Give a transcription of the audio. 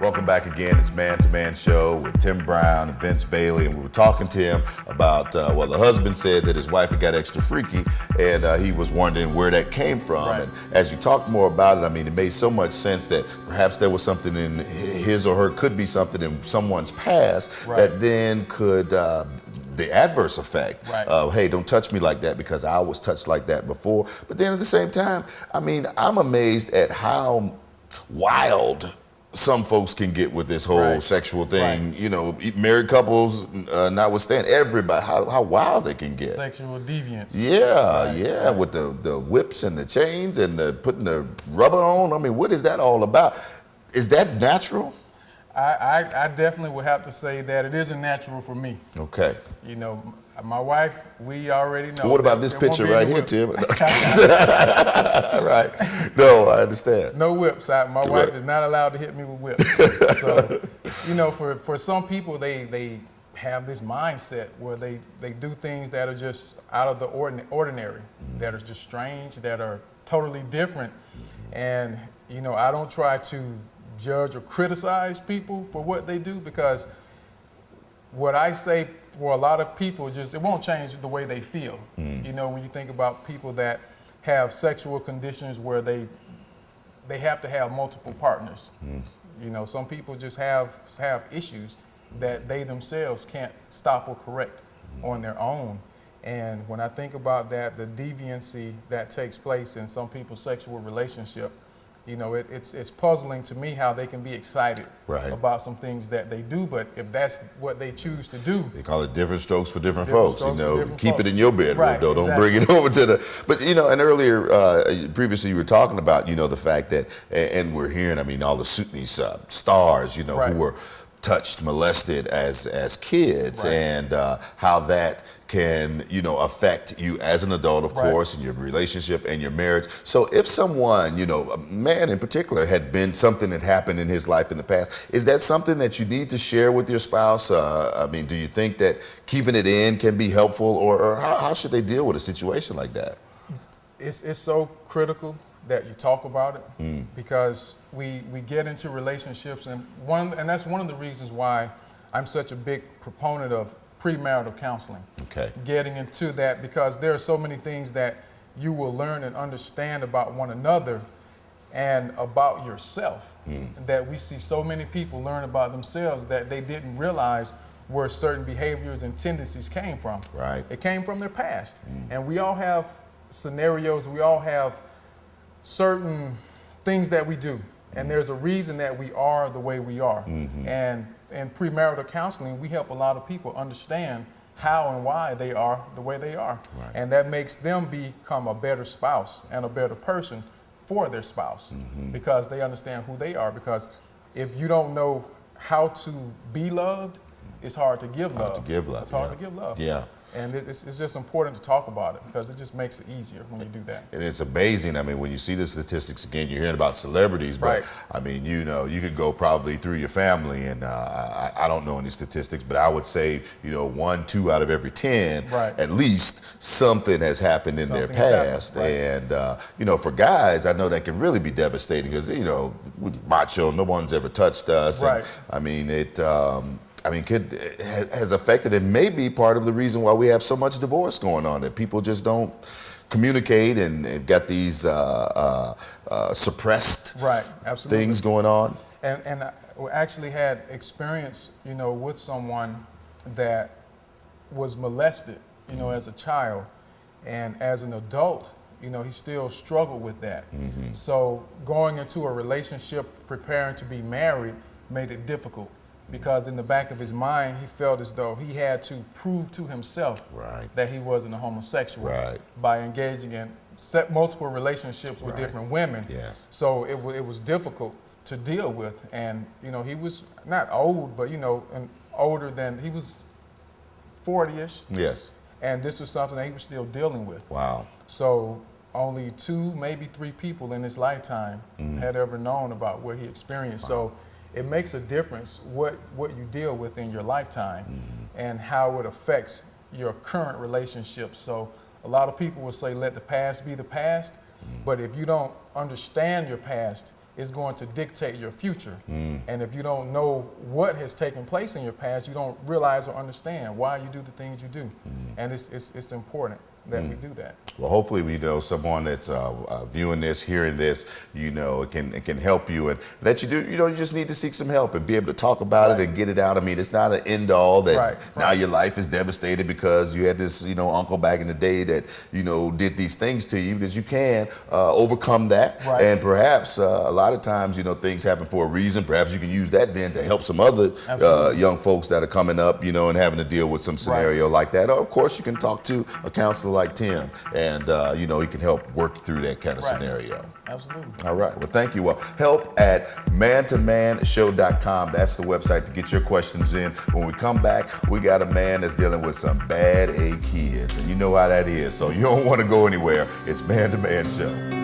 Welcome back again. It's Man to Man Show with Tim Brown and Vince Bailey, and we were talking to him about, the husband said that his wife had got extra freaky, and he was wondering where that came from. Right. And as you talked more about it, I mean, it made so much sense that perhaps there was something in his or her, could be something in someone's past Right. that then could the adverse effect Right. of, hey, don't touch me like that because I was touched like that before. But then at the same time, I mean, I'm amazed at how wild some folks can get with this whole Right. sexual thing. Right. You know, married couples, notwithstanding, everybody, how wild they can get. Sexual deviance. Yeah, Right, yeah, right. with the whips and the chains and the putting the rubber on. I mean, what is that all about? Is that natural? I definitely would have to say that it isn't natural for me. Okay. You know, my wife, we already know. What about this there won't picture be right any here, whip. Tim? Right. No, I understand. No whips. My wife Right. is not allowed to hit me with whips. So, you know, for some people, they have this mindset where they do things that are just out of the ordinary, that are just strange, that are totally different. And, you know, I don't try to judge or criticize people for what they do, because what I say for a lot of people, just it won't change the way they feel. You know, when you think about people that have sexual conditions where they have to have multiple partners. You know, some people just have issues that they themselves can't stop or correct on their own. And when I think about that, the deviancy that takes place in some people's sexual relationship, you know, it's puzzling to me how they can be excited Right. about some things that they do, but if that's what they choose to do, They call it different strokes for different Different folks. You strokes for know, different keep folks. it in your bedroom, Right, though. Don't exactly. bring it over to the. But you know, and earlier, previously, you were talking about, you know, the fact that, and we're hearing, I mean, all these stars, you know, Right. who were touched, molested as kids, Right. and how that can, you know, affect you as an adult, of Right. course, in your relationship and your marriage. So if someone, you know, a man in particular, had been something that happened in his life in the past, is that something that you need to share with your spouse? I mean, do you think that keeping it in can be helpful, or how should they deal with a situation like that? it's so critical that you talk about it, because we get into relationships, and that's one of the reasons why I'm such a big proponent of premarital counseling. Okay. Getting into that, because there are so many things that you will learn and understand about one another and about yourself, that we see so many people learn about themselves that they didn't realize where certain behaviors and tendencies came from. Right. It came from their past. And we all have scenarios, we all have certain things that we do. And there's a reason that we are the way we are. And in premarital counseling, we help a lot of people understand how and why they are the way they are. Right. And that makes them become a better spouse and a better person for their spouse, because they understand who they are. Because if you don't know how to be loved, it's hard to give love. to give love, It's hard yeah. to give love. Yeah. And it's just important to talk about it, because it just makes it easier when you do that. And it's amazing. I mean, when you see the statistics again, you're hearing about celebrities, but Right. I mean, you know, you could go probably through your family, and I don't know any statistics, but I would say, you know, 1, 2 out of every 10, Right. at least something has happened in their Something has happened, past. right. And, you know, for guys, I know that can really be devastating, because, you know, with macho, no one's ever touched us. Right. And, I mean, has affected, and may be part of the reason why we have so much divorce going on, that people just don't communicate, and they've got these suppressed Right, absolutely. things going on. And I actually had experience, you know, with someone that was molested, you know, as a child, and as an adult, you know, he still struggled with that. So going into a relationship, preparing to be married, made it difficult, because in the back of his mind, he felt as though he had to prove to himself Right. that he wasn't a homosexual Right. by engaging in multiple relationships with Right. different women. Yes. So it was difficult to deal with. And, you know, he was not old, but, you know, older than, he was 40-ish. Yes. And this was something that he was still dealing with. Wow. So only 2, maybe 3 people in his lifetime had ever known about what he experienced. So it makes a difference what you deal with in your lifetime and how it affects your current relationship. So a lot of people will say, let the past be the past. But if you don't understand your past, it's going to dictate your future. And if you don't know what has taken place in your past, you don't realize or understand why you do the things you do. And it's important that we do that. Well, hopefully, we know someone that's viewing this, hearing this, it can help you, and that you just need to seek some help and be able to talk about it and get it out. I mean, it's not an end all that now your life is devastated because you had this, uncle back in the day that, did these things to you, because you can overcome that. And perhaps a lot of times, things happen for a reason. Perhaps you can use that then to help some other young folks that are coming up, and having to deal with some scenario like that. Or, of course, you can talk to a counselor like Tim, and he can help work through that kind of scenario. Absolutely. All right. Well, thank you. Well, help at mantomanshow.com. That's the website to get your questions in. When we come back, we got a man that's dealing with some bad A kids, and you know how that is. So you don't want to go anywhere. It's Man to Man Show.